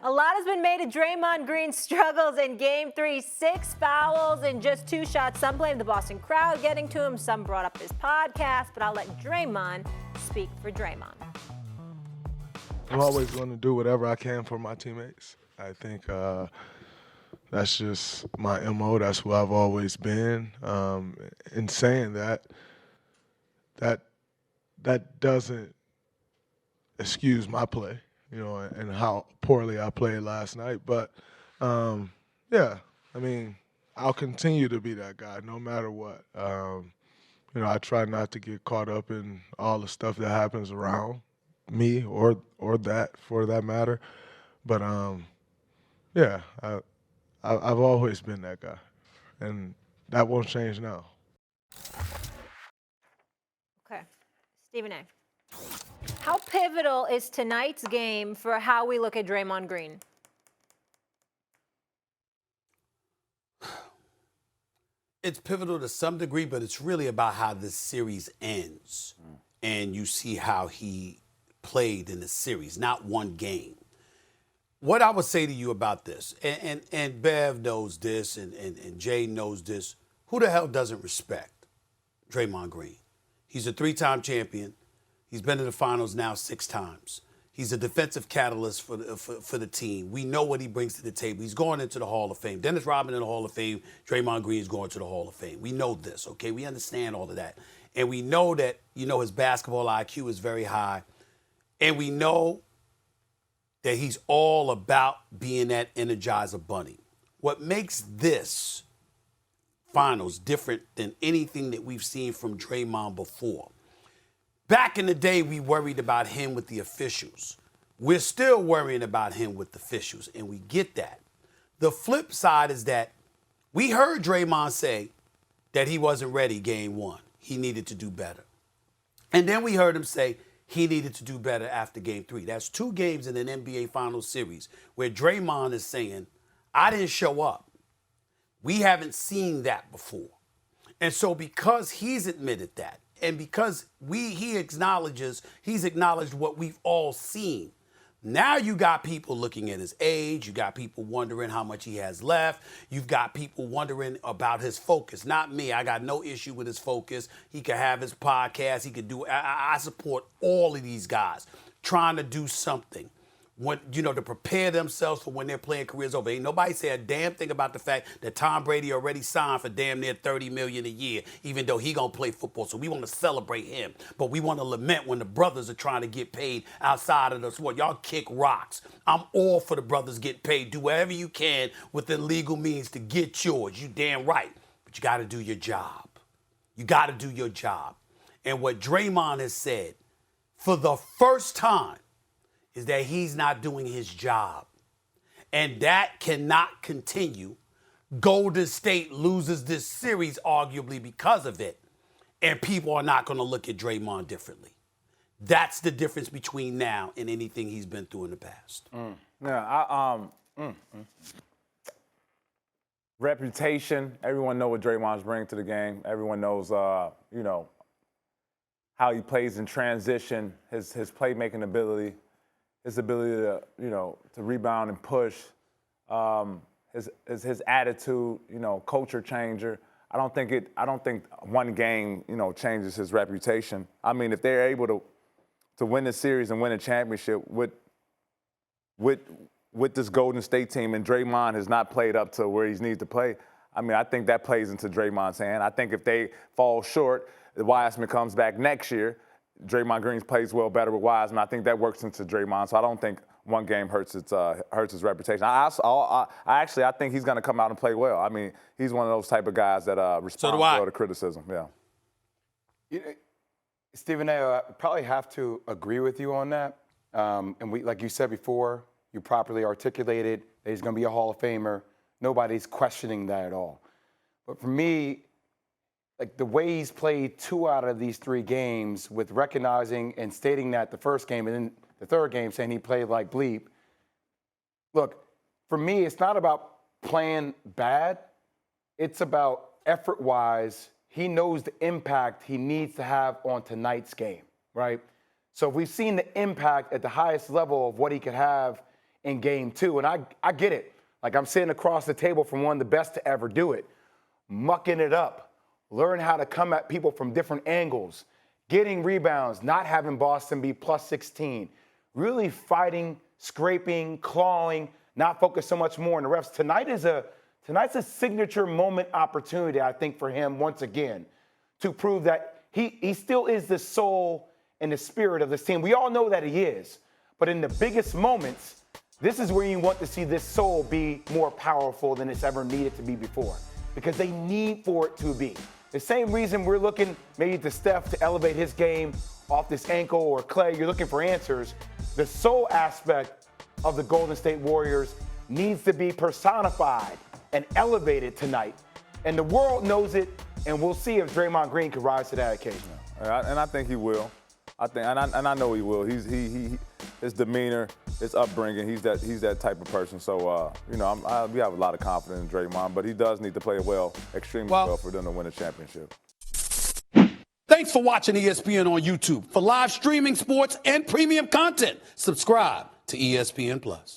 A lot has been made of Draymond Green's struggles in Game 3. 6 fouls and just 2 shots. Some blame the Boston crowd getting to him. Some brought up his podcast. But I'll let Draymond speak for Draymond. I'm always going to do whatever I can for my teammates. I think that's just my MO. That's who I've always been. In saying that doesn't excuse my play, and how poorly I played last night. But, yeah, I mean, I'll continue to be that guy no matter what. I try not to get caught up in all the stuff that happens around me or that for that matter. But, yeah, I've always been that guy, and that won't change now. Okay. Stephen A. How pivotal is tonight's game for how we look at Draymond Green? It's pivotal to some degree, but it's really about how this series ends. And you see how he played in the series, not one game. What I would say to you about this, and Bev knows this, and Jay knows this, who the hell doesn't respect Draymond Green? He's a 3-time champion. He's been to the finals now 6 times. He's a defensive catalyst for the team. We know what he brings to the table. He's going into the Hall of Fame. Dennis Rodman in the Hall of Fame. Draymond Green is going to the Hall of Fame. We know this, okay? We understand all of that. And we know that, his basketball IQ is very high. And we know that he's all about being that Energizer Bunny. What makes this finals different than anything that we've seen from Draymond before? Back in the day, we worried about him with the officials. We're still worrying about him with the officials, and we get that. The flip side is that we heard Draymond say that he wasn't ready game 1. He needed to do better. And then we heard him say he needed to do better after game 3. That's 2 games in an NBA Finals series where Draymond is saying, I didn't show up. We haven't seen that before. And so because he's admitted that, and because he's acknowledged what we've all seen. Now you got people looking at his age. You got people wondering how much he has left. You've got people wondering about his focus. Not me. I got no issue with his focus. He could have his podcast. He could do. I support all of these guys trying to do something. To prepare themselves for when their playing career's over. Ain't nobody say a damn thing about the fact that Tom Brady already signed for damn near $30 million a year, even though he gonna play football. So we want to celebrate him, but we want to lament when the brothers are trying to get paid outside of the sport. Y'all kick rocks. I'm all for the brothers getting paid. Do whatever you can within legal means to get yours. You damn right, but you got to do your job. You got to do your job. And what Draymond has said for the first time is that he's not doing his job. And that cannot continue. Golden State loses this series arguably because of it, and people are not going to look at Draymond differently. That's the difference between now and anything he's been through in the past. Reputation, everyone knows what Draymond's bringing to the game. Everyone knows, how he plays in transition, his playmaking ability. His ability to, to rebound and push, his attitude, culture changer. I don't think one game, changes his reputation. I mean, if they're able to win the series and win a championship with this Golden State team, and Draymond has not played up to where he needs to play, I mean, I think that plays into Draymond's hand. I think if they fall short, Wiseman comes back next year. Draymond Green plays well better with Wiseman. I think that works into Draymond. So I don't think one game hurts his reputation. I think he's going to come out and play well. I mean, he's one of those type of guys that responds well to criticism. Yeah. Stephen A., I probably have to agree with you on that. And we, like you said before, you properly articulated that he's going to be a Hall of Famer. Nobody's questioning that at all. But for me, like the way he's played 2 out of these 3 games with recognizing and stating that the first game and then the third game saying he played like bleep. Look, for me, it's not about playing bad. It's about effort-wise. He knows the impact he needs to have on tonight's game, right? So we've seen the impact at the highest level of what he could have in game 2. And I get it. Like, I'm sitting across the table from one of the best to ever do it, mucking it up, learn how to come at people from different angles, getting rebounds, not having Boston be plus 16, really fighting, scraping, clawing, not focus so much more on the refs. Tonight's a signature moment opportunity, I think, for him once again to prove that he still is the soul and the spirit of this team. We all know that he is, but in the biggest moments, this is where you want to see this soul be more powerful than it's ever needed to be before, because they need for it to be. The same reason we're looking maybe to Steph to elevate his game off this ankle, or Clay, you're looking for answers. The soul aspect of the Golden State Warriors needs to be personified and elevated tonight. And the world knows it, and we'll see if Draymond Green can rise to that occasion. And I think he will. I know he will. His demeanor, his upbringing, he's that type of person. So, we have a lot of confidence in Draymond, but he does need to play well, extremely well for them to win a championship. Thanks for watching ESPN on YouTube. For live streaming sports and premium content, subscribe to ESPN+.